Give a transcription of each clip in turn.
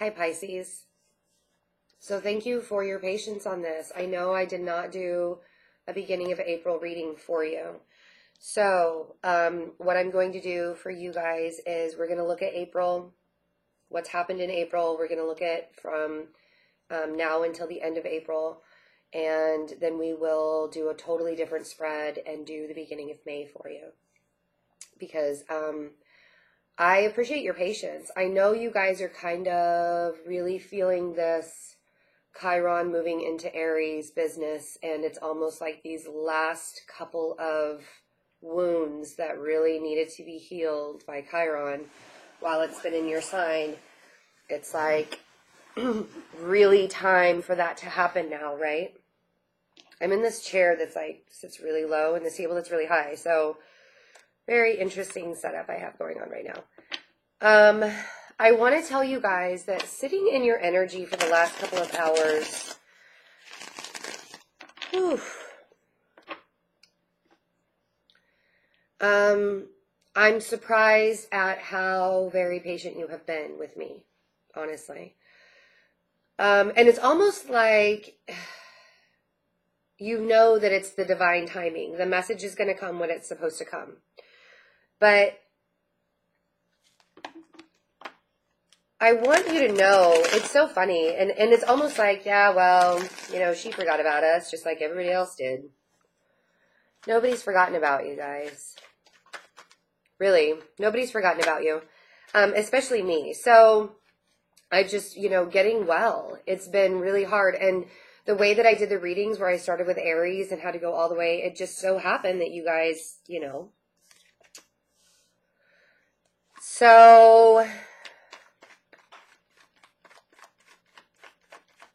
Hi, Pisces. So thank you for your patience on this. I know I did not do a beginning of April reading for you. So what I'm going to do for you guys is we're going to look at April, what's happened in April. We're going to look at from now until the end of April. And then we will do a totally different spread and do the beginning of May for you. Because I appreciate your patience. I know you guys are kind of really feeling this Chiron moving into Aries business, and it's almost like these last couple of wounds that really needed to be healed by Chiron while it's been in your sign. It's like really time for that to happen now, right? I'm in this chair that's like sits really low and this table that's really high, so very interesting setup I have going on right now. I want to tell you guys that sitting in your energy for the last couple of hours, I'm surprised at how very patient you have been with me, honestly. And it's almost like you know that it's the divine timing. The message is going to come when it's supposed to come. But I want you to know, it's so funny, and it's almost like, yeah, well, you know, she forgot about us, just like everybody else did. Nobody's forgotten about you guys. Really, nobody's forgotten about you, especially me. So I just, you know, getting well. It's been really hard, and the way that I did the readings where I started with Aries and had to go all the way, it just so happened that you guys, you know. So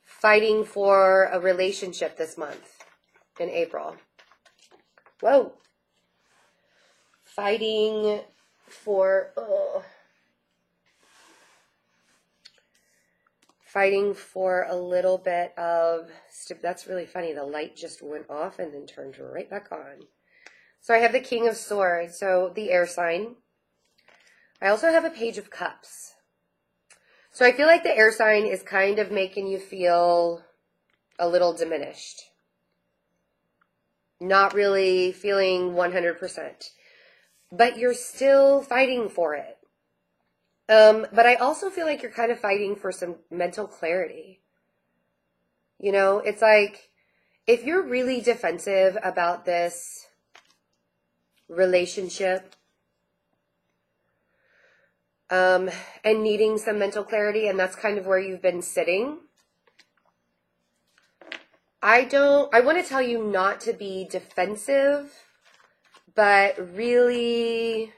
fighting for a relationship this month in April. Whoa. Fighting for, fighting for a little bit of, that's really funny. The light just went off and then turned right back on. So I have the King of Swords, so the air sign. I also have a Page of Cups. So I feel like the air sign is kind of making you feel a little diminished. Not really feeling 100%. But you're still fighting for it. But I also feel like you're kind of fighting for some mental clarity. You know, it's like, if you're really defensive about this relationship, and needing some mental clarity, and that's kind of where you've been sitting, I want to tell you not to be defensive, but really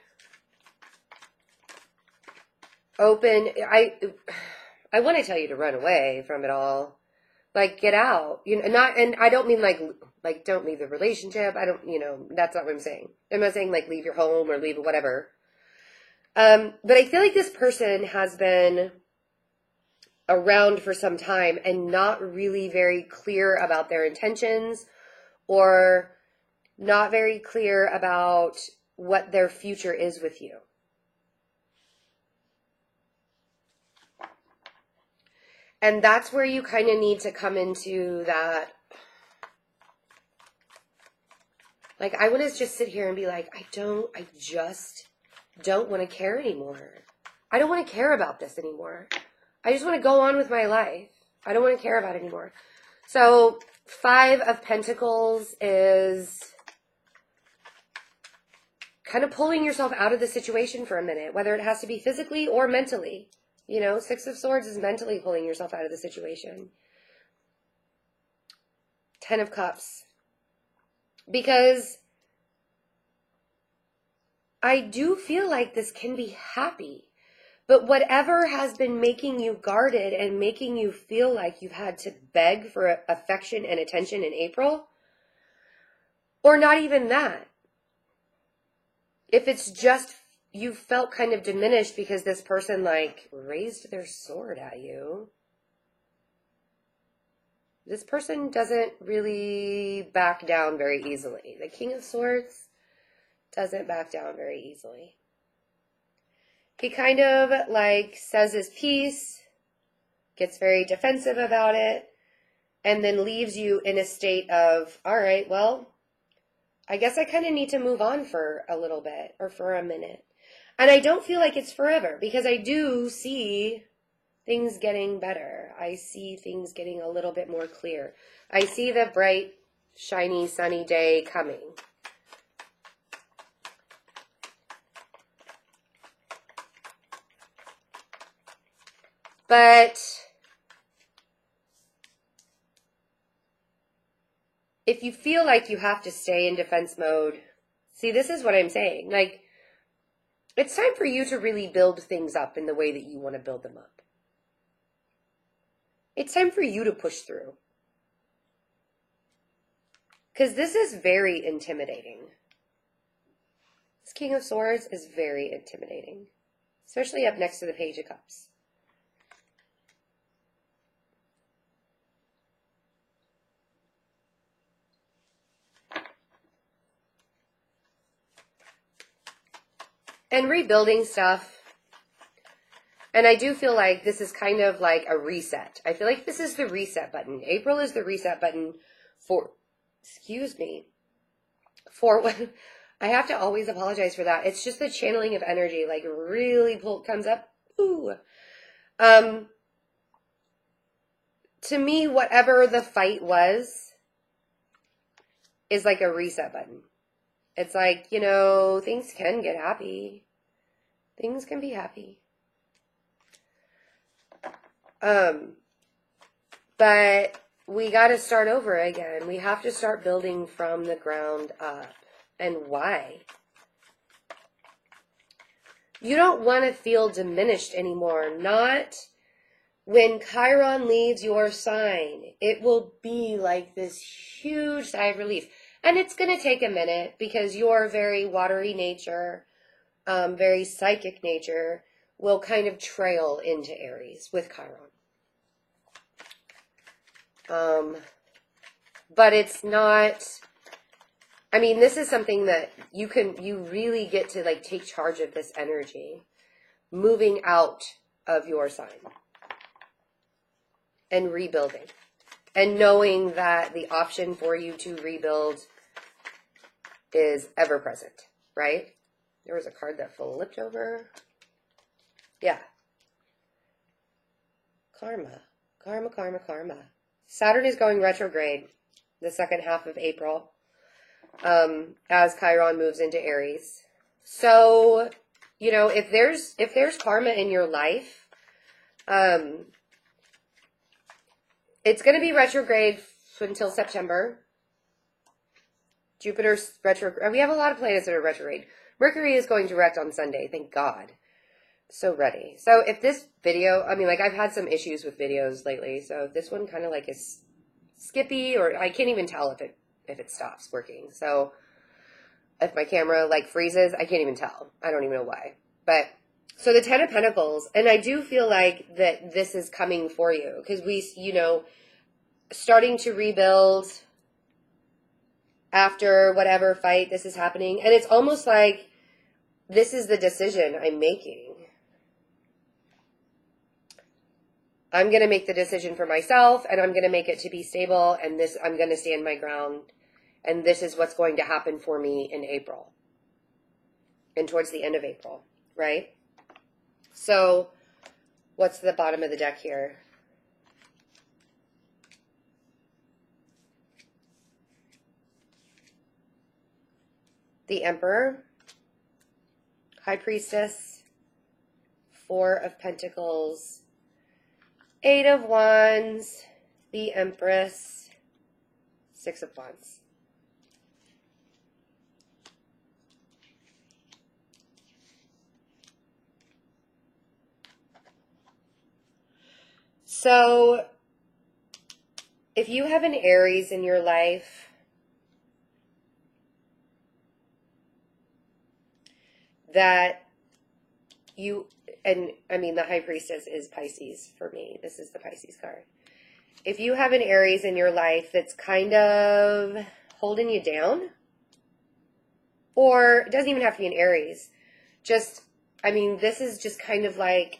open. I want to tell you to run away from it all. Like, get out. You know, and I don't mean like don't leave the relationship. I don't, you know, that's not what I'm saying. I'm not saying like leave your home or leave whatever. But I feel like this person has been around for some time and not really very clear about their intentions, or not very clear about what their future is with you. And that's where you kind of need to come into that. Like, I want to just sit here and be like, I just don't want to care anymore. I don't want to care about this anymore. I just want to go on with my life. I don't want to care about it anymore. So 5 of Pentacles is kind of pulling yourself out of the situation for a minute, whether it has to be physically or mentally. You know, 6 of Swords is mentally pulling yourself out of the situation. 10 of Cups. Because I do feel like this can be happy. But whatever has been making you guarded and making you feel like you've had to beg for affection and attention in April, or not even that. If it's just you felt kind of diminished because this person like raised their sword at you. This person doesn't really back down very easily. The King of Swords doesn't back down very easily. He kind of like says his piece, gets very defensive about it, and then leaves you in a state of, all right, well, I guess I kind of need to move on for a little bit or for a minute. And I don't feel like it's forever, because I do see things getting better. I see things getting a little bit more clear. I see the bright, shiny, sunny day coming. But if you feel like you have to stay in defense mode, see, this is what I'm saying. Like, it's time for you to really build things up in the way that you want to build them up. It's time for you to push through. Because this is very intimidating. This King of Swords is very intimidating. Especially up next to the Page of Cups. And rebuilding stuff. And I do feel like this is kind of like a reset. I feel like this is the reset button. April is the reset button for, excuse me, for what, I have to always apologize for that. It's just the channeling of energy, like really comes up. Ooh. To me, whatever the fight was, is like a reset button. It's like, you know, things can get happy. Things can be happy. But we got to start over again. We have to start building from the ground up. And why? You don't want to feel diminished anymore. Not when Chiron leaves your sign. It will be like this huge sigh of relief. And it's going to take a minute because your very watery nature, very psychic nature, will kind of trail into Aries with Chiron. But it's not, I mean, this is something that you really get to like take charge of this energy, moving out of your sign and rebuilding and knowing that the option for you to rebuild is ever present, right? There was a card that flipped over. Yeah. Karma. Karma, karma, karma. Saturn is going retrograde the second half of April as Chiron moves into Aries. So, you know, if there's karma in your life, it's going to be retrograde until September. Jupiter's retrograde. We have a lot of planets that are retrograde. Mercury is going direct on Sunday, thank God. So ready. So if this video, I mean, like I've had some issues with videos lately, so if this one kind of like is skippy, or I can't even tell if it stops working. So if my camera like freezes, I can't even tell. I don't even know why. But so the 10 of Pentacles, and I do feel like that this is coming for you because we, you know, starting to rebuild after whatever fight this is happening. And it's almost like this is the decision I'm making. I'm going to make the decision for myself, and I'm going to make it to be stable, and this, I'm going to stand my ground, and this is what's going to happen for me in April, and towards the end of April, right? So, what's the bottom of the deck here? The Emperor, High Priestess, Four of Pentacles, Eight of Wands, the Empress, Six of Wands. So, if you have an Aries in your life, that you, and I mean the High Priestess is Pisces for me. This is the Pisces card. If you have an Aries in your life that's kind of holding you down, or it doesn't even have to be an Aries, just, I mean, this is just kind of like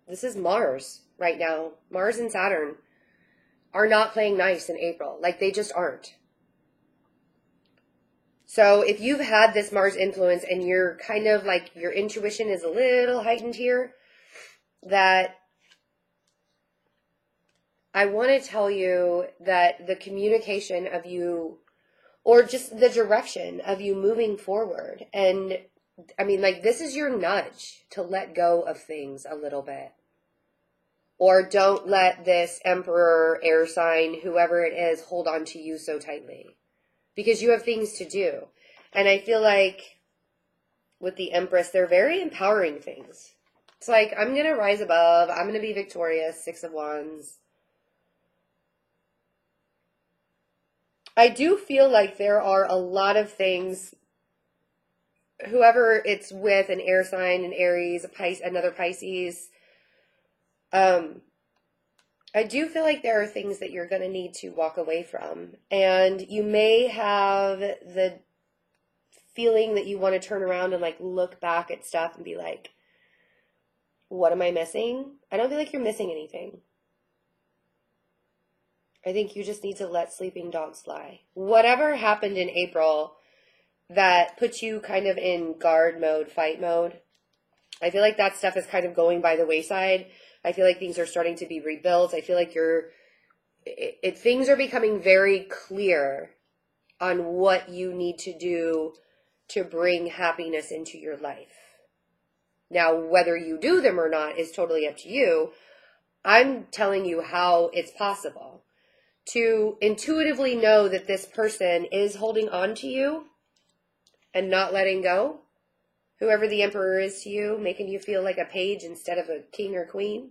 This is Mars right now. Mars and Saturn are not playing nice in April. Like, they just aren't. So if you've had this Mars influence and you're kind of like, your intuition is a little heightened here, that I want to tell you that the communication of you, or just the direction of you moving forward, and I mean, like, this is your nudge to let go of things a little bit. Or don't let this Emperor, air sign, whoever it is, hold on to you so tightly. Because you have things to do. And I feel like with the Empress, they're very empowering things. It's like, I'm going to rise above. I'm going to be victorious. 6 of Wands. I do feel like there are a lot of things, whoever it's with, an air sign, an Aries, another Pisces, I do feel like there are things that you're going to need to walk away from. And you may have the feeling that you want to turn around and like look back at stuff and be like, what am I missing? I don't feel like you're missing anything. I think you just need to let sleeping dogs fly. Whatever happened in April that puts you kind of in guard mode, fight mode, I feel like that stuff is kind of going by the wayside. I feel like things are starting to be rebuilt. I feel like things are becoming very clear on what you need to do to bring happiness into your life. Now, whether you do them or not is totally up to you. I'm telling you how it's possible to intuitively know that this person is holding on to you and not letting go. Whoever the Emperor is to you, making you feel like a page instead of a king or queen.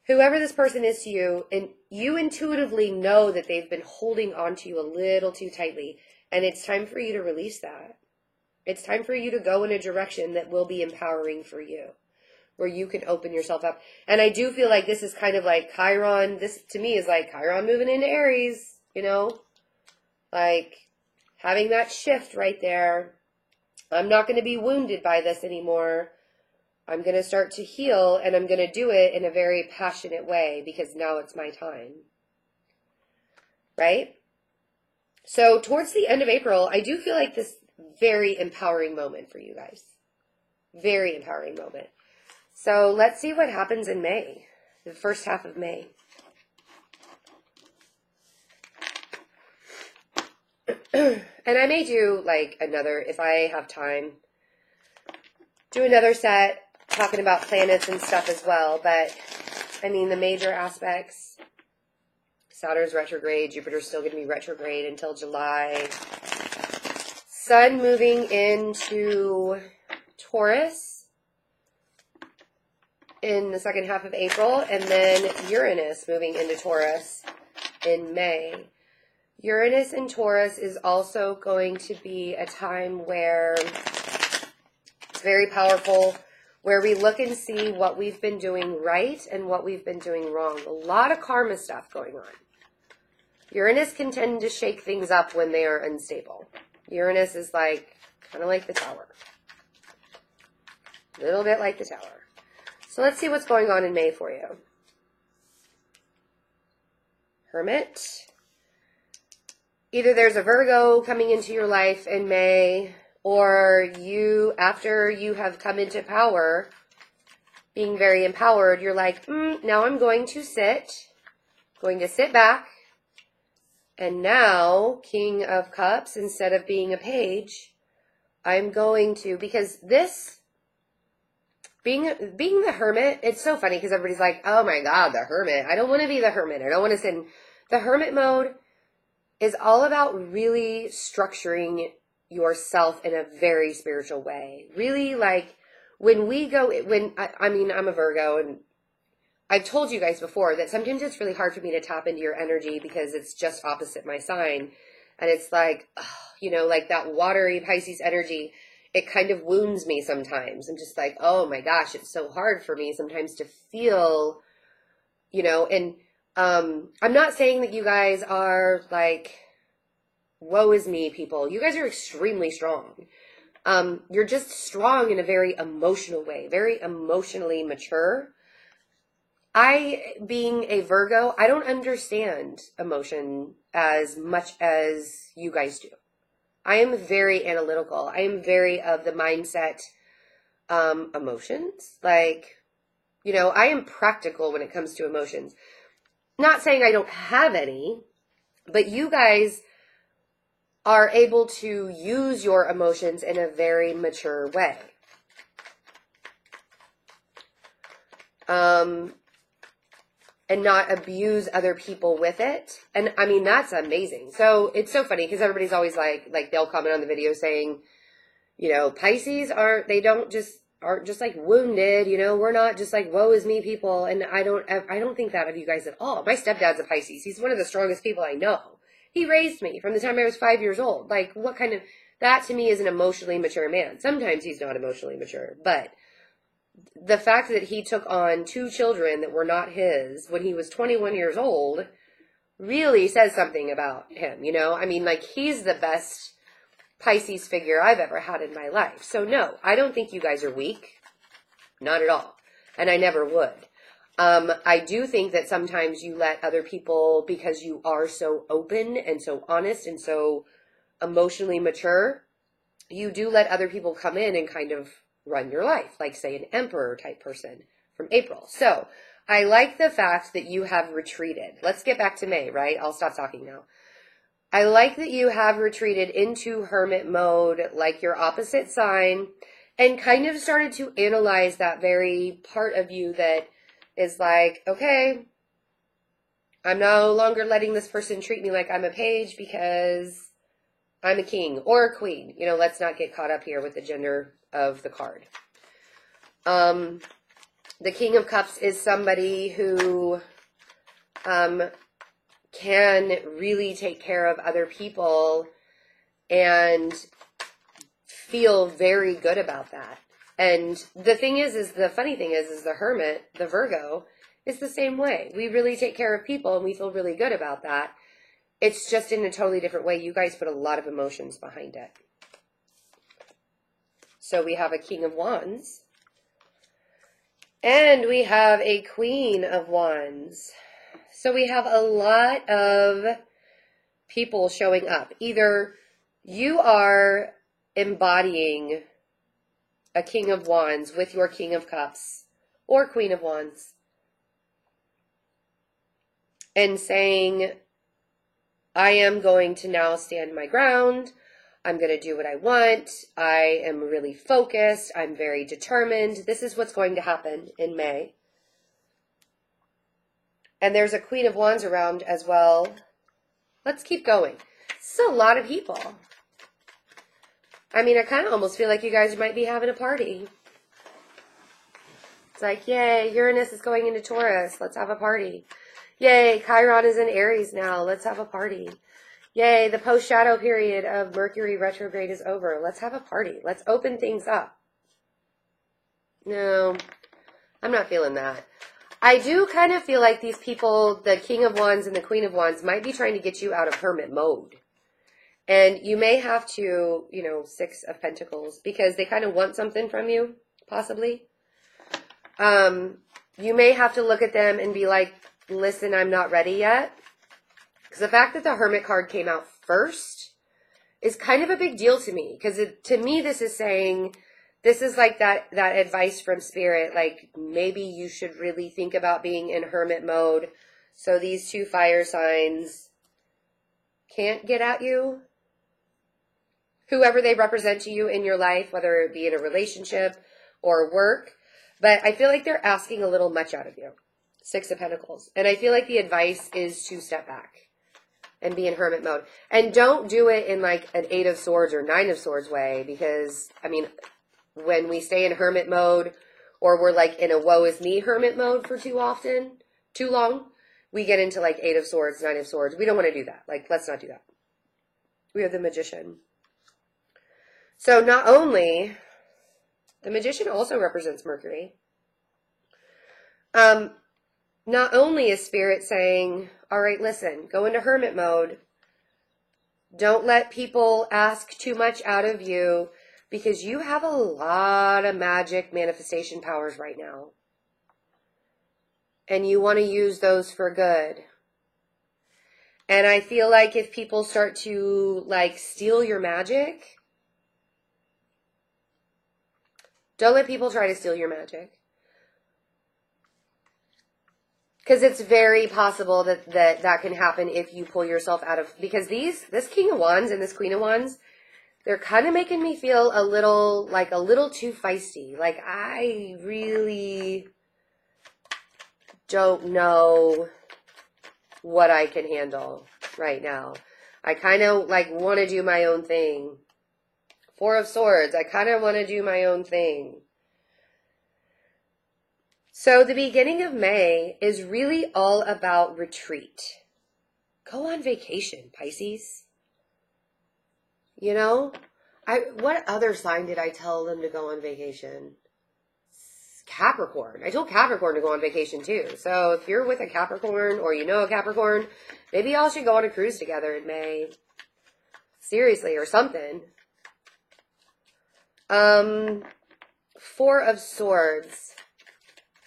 Whoever this person is to you, and you intuitively know that they've been holding on to you a little too tightly, and it's time for you to release that. It's time for you to go in a direction that will be empowering for you, where you can open yourself up. And I do feel like this is kind of like Chiron. This, to me, is like Chiron moving into Aries, you know? Like, having that shift right there. I'm not going to be wounded by this anymore. I'm going to start to heal, and I'm going to do it in a very passionate way because now it's my time. Right? So towards the end of April, I do feel like this very empowering moment for you guys. Very empowering moment. So let's see what happens in May, the first half of May. And I may do like another, if I have time, do another set talking about planets and stuff as well. But I mean, the major aspects, Saturn's retrograde, Jupiter's still going to be retrograde until July. Sun moving into Taurus in the second half of April, and then Uranus moving into Taurus in May. Uranus in Taurus is also going to be a time where it's very powerful, where we look and see what we've been doing right and what we've been doing wrong. A lot of karma stuff going on. Uranus can tend to shake things up when they are unstable. Uranus is like, kind of like the Tower. A little bit like the Tower. So let's see what's going on in May for you. Hermit. Either there's a Virgo coming into your life in May, or you, after you have come into power, being very empowered, you're like, now I'm going to sit back, and now, King of Cups, instead of being a page, I'm going to, because this, being the Hermit, it's so funny, because everybody's like, oh my God, the Hermit. I don't want to be the Hermit. I don't want to sit in the Hermit mode. Is all about really structuring yourself in a very spiritual way. Really, like, when we go, I mean, I'm a Virgo, and I've told you guys before that sometimes it's really hard for me to tap into your energy because it's just opposite my sign. And it's like, you know, like that watery Pisces energy, it kind of wounds me sometimes. I'm just like, oh my gosh, it's so hard for me sometimes to feel, you know, and I'm not saying that you guys are like, woe is me people. You guys are extremely strong. You're just strong in a very emotional way, very emotionally mature. Being a Virgo, I don't understand emotion as much as you guys do. I am very analytical. I am very of the mindset, emotions. Like, I am practical when it comes to emotions. Not saying I don't have any, but you guys are able to use your emotions in a very mature way. And not abuse other people with it. And I mean, that's amazing. So it's so funny because everybody's always like they'll comment on the video saying, Pisces aren't just like wounded, we're not just like woe is me people. And I don't think that of you guys at all. My stepdad's a Pisces. He's one of the strongest people I know. He raised me from the time I was 5 years old. Like, that to me is an emotionally mature man. Sometimes he's not emotionally mature, but the fact that he took on 2 children that were not his when he was 21 years old really says something about him, I mean, like, he's the best Pisces figure I've ever had in my life. So no, I don't think you guys are weak. Not at all. And I never would. I do think that sometimes you let other people, because you are so open and so honest and so emotionally mature, you do let other people come in and kind of run your life, like say an emperor type person from April. So I like the fact that you have retreated. Let's get back to May, right? I'll stop talking now. I like that you have retreated into hermit mode, like your opposite sign, and kind of started to analyze that very part of you that is like, okay, I'm no longer letting this person treat me like I'm a page because I'm a king or a queen. Let's not get caught up here with the gender of the card. The King of Cups is somebody who can really take care of other people and feel very good about that. And the thing is the funny thing is the Hermit, the Virgo, is the same way. We really take care of people and we feel really good about that. It's just in a totally different way. You guys put a lot of emotions behind it. So we have a King of Wands. And we have a Queen of Wands. So we have a lot of people showing up. Either you are embodying a King of Wands with your King of Cups or Queen of Wands and saying, I am going to now stand my ground. I'm going to do what I want. I am really focused. I'm very determined. This is what's going to happen in May. And there's a Queen of Wands around as well. Let's keep going. This is a lot of people. I mean, I kind of almost feel like you guys might be having a party. It's like, yay, Uranus is going into Taurus. Let's have a party. Yay, Chiron is in Aries now. Let's have a party. Yay, the post-shadow period of Mercury retrograde is over. Let's have a party. Let's open things up. No, I'm not feeling that. I do kind of feel like these people, the King of Wands and the Queen of Wands, might be trying to get you out of hermit mode. And you may have to, 6 of Pentacles, because they kind of want something from you, possibly. You may have to look at them and be like, listen, I'm not ready yet. Because the fact that the Hermit card came out first is kind of a big deal to me. Because to me, this is saying, this is like that advice from Spirit. Like, maybe you should really think about being in hermit mode. So these 2 fire signs can't get at you. Whoever they represent to you in your life, whether it be in a relationship or work. But I feel like they're asking a little much out of you. 6 of Pentacles. And I feel like the advice is to step back and be in hermit mode. And don't do it in like an 8 of Swords or 9 of Swords way. Because, I mean, when we stay in hermit mode, or we're like in a woe is me hermit mode for too long, we get into like 8 of Swords, 9 of Swords. We don't want to do that. Like, let's not do that. We have the Magician. So not only, the Magician also represents Mercury. Not only is Spirit saying, all right, listen, go into hermit mode. Don't let people ask too much out of you, because you have a lot of magic manifestation powers right now. And you want to use those for good. And I feel like if people start to like steal your magic, don't let people try to steal your magic. Because it's very possible that can happen if you pull yourself out of, because this King of Wands and this Queen of Wands, they're kind of making me feel a little too feisty. Like, I really don't know what I can handle right now. I kind of like want to do my own thing. Four of Swords, I kind of want to do my own thing. So the beginning of May is really all about retreat. Go on vacation, Pisces. You know, what other sign did I tell them to go on vacation? Capricorn. I told Capricorn to go on vacation too. So if you're with a Capricorn or you know a Capricorn, maybe y'all should go on a cruise together in May. Seriously, or something. Four of Swords.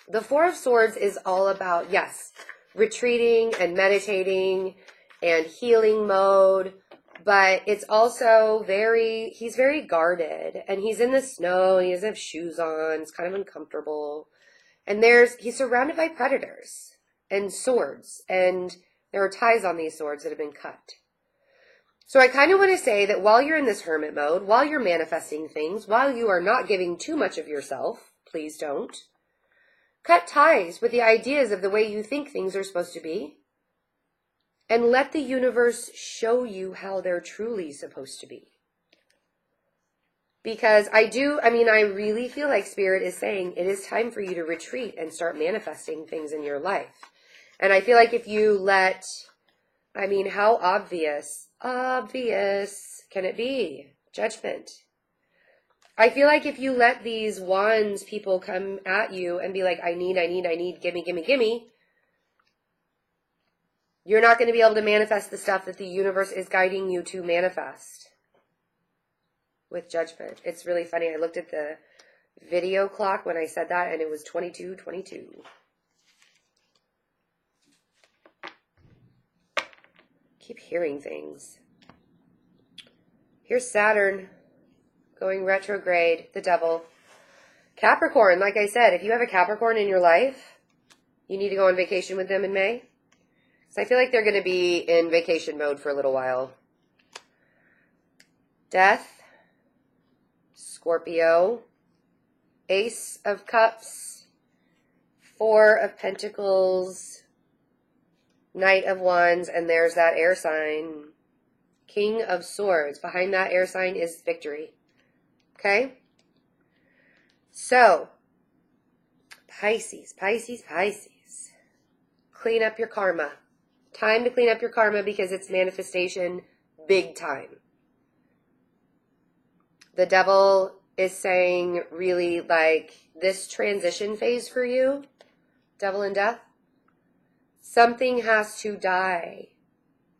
The Four of Swords is all about, yes, retreating and meditating and healing mode. But it's also he's very guarded, and he's in the snow, he doesn't have shoes on, it's kind of uncomfortable. And he's surrounded by predators and swords, and there are ties on these swords that have been cut. So I kind of want to say that while you're in this hermit mode, while you're manifesting things, while you are not giving too much of yourself, please don't, cut ties with the ideas of the way you think things are supposed to be. And let the universe show you how they're truly supposed to be. Because I really feel like Spirit is saying it is time for you to retreat and start manifesting things in your life. And I feel like if you how obvious can it be? Judgment. I feel like if you let these wands people come at you and be like, I need, gimme, you're not going to be able to manifest the stuff that the universe is guiding you to manifest with judgment. It's really funny. I looked at the video clock when I said that, and it was 22:22. Keep hearing things. Here's Saturn going retrograde, the devil. Capricorn, like I said, if you have a Capricorn in your life, you need to go on vacation with them in May. So I feel like they're going to be in vacation mode for a little while. Death, Scorpio, Ace of Cups, Four of Pentacles, Knight of Wands, and there's that air sign. King of Swords. Behind that air sign is victory. Okay? So, Pisces. Clean up your karma. Time to clean up your karma because it's manifestation big time. The devil is saying really like this transition phase for you, devil and death, something has to die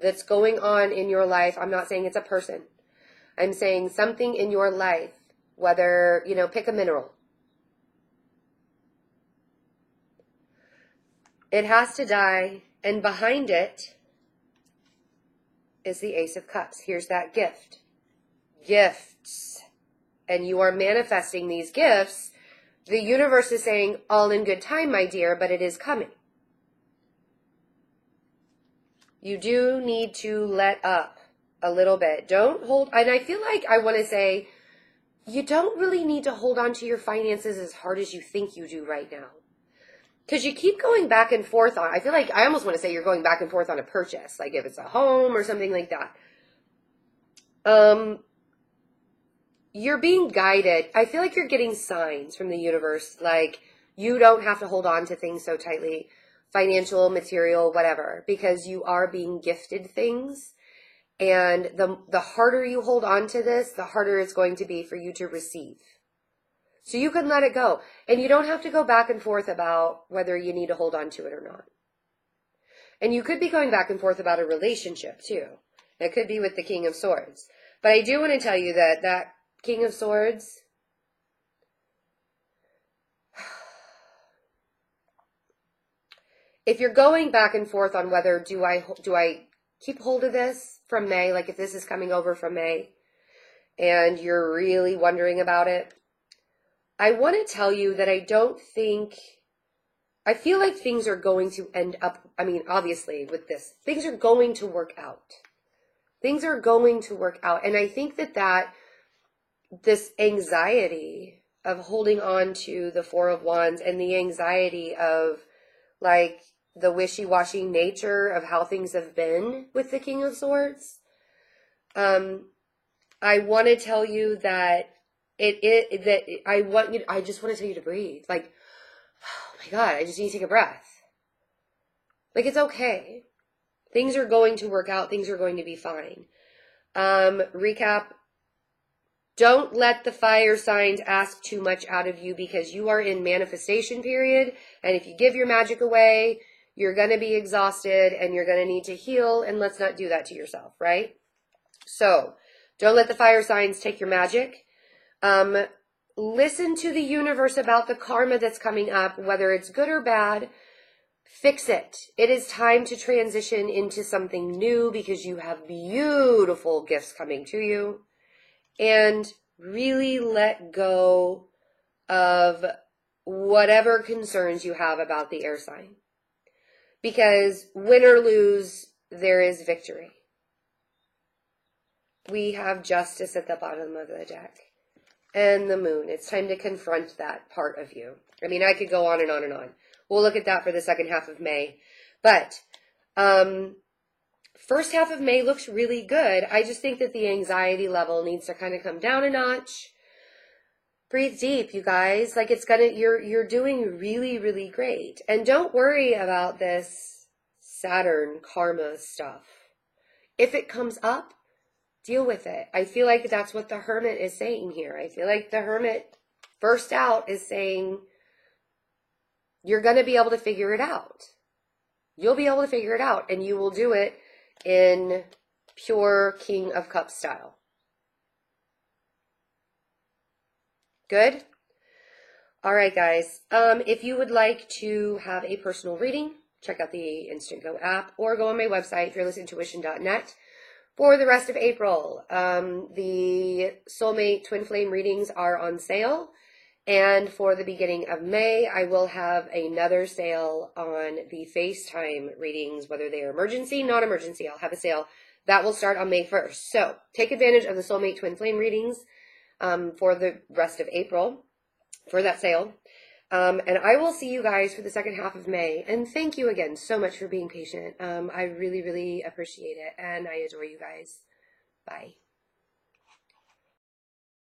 that's going on in your life. I'm not saying it's a person. I'm saying something in your life, whether, pick a mineral. It has to die. And behind it is the Ace of Cups. Here's that gift. Gifts. And you are manifesting these gifts. The universe is saying, all in good time, my dear, but it is coming. You do need to let up a little bit. Don't hold, and I feel like I want to say, you don't really need to hold on to your finances as hard as you think you do right now. Because you keep going back and forth I feel like I almost want to say you're going back and forth on a purchase, like if it's a home or something like that. You're being guided. I feel like you're getting signs from the universe, like you don't have to hold on to things so tightly, financial, material, whatever, because you are being gifted things. And the harder you hold on to this, the harder it's going to be for you to receive. So you can let it go. And you don't have to go back and forth about whether you need to hold on to it or not. And you could be going back and forth about a relationship too. It could be with the King of Swords. But I do want to tell you that King of Swords. If you're going back and forth on whether do I keep hold of this from May, like if this is coming over from May, and you're really wondering about it, I want to tell you that I feel like things are going to end up, I mean, obviously with this, things are going to work out. Things are going to work out. And I think that this anxiety of holding on to the Four of Wands and the anxiety of like the wishy-washy nature of how things have been with the King of Swords, I want to tell you that I just want to tell you to breathe. Like, oh my God, I just need to take a breath. Like, it's okay. Things are going to work out. Things are going to be fine. Recap. Don't let the fire signs ask too much out of you because you are in manifestation period. And if you give your magic away, you're going to be exhausted and you're going to need to heal. And let's not do that to yourself, right? So don't let the fire signs take your magic. Listen to the universe about the karma that's coming up, whether it's good or bad. Fix it. It is time to transition into something new because you have beautiful gifts coming to you. And really let go of whatever concerns you have about the air sign. Because win or lose, there is victory. We have justice at the bottom of the deck. And the moon. It's time to confront that part of you. I mean, I could go on and on and on. We'll look at that for the second half of May. But first half of May looks really good. I just think that the anxiety level needs to kind of come down a notch. Breathe deep, you guys. Like you're doing really, really great. And don't worry about this Saturn karma stuff. If it comes up, deal with it. I feel like that's what the Hermit is saying here. I feel like the Hermit first out is saying you're going to be able to figure it out. You'll be able to figure it out, and you will do it in pure King of Cups style. Good? All right, guys. If you would like to have a personal reading, check out the InstantGo app or go on my website, fearlessintuition.net. For the rest of April, the Soulmate Twin Flame readings are on sale. And for the beginning of May, I will have another sale on the FaceTime readings, whether they are emergency, non-emergency. I'll have a sale. That will start on May 1st. So take advantage of the Soulmate Twin Flame readings for the rest of April for that sale. And I will see you guys for the second half of May. And thank you again so much for being patient. I really, really appreciate it. And I adore you guys. Bye.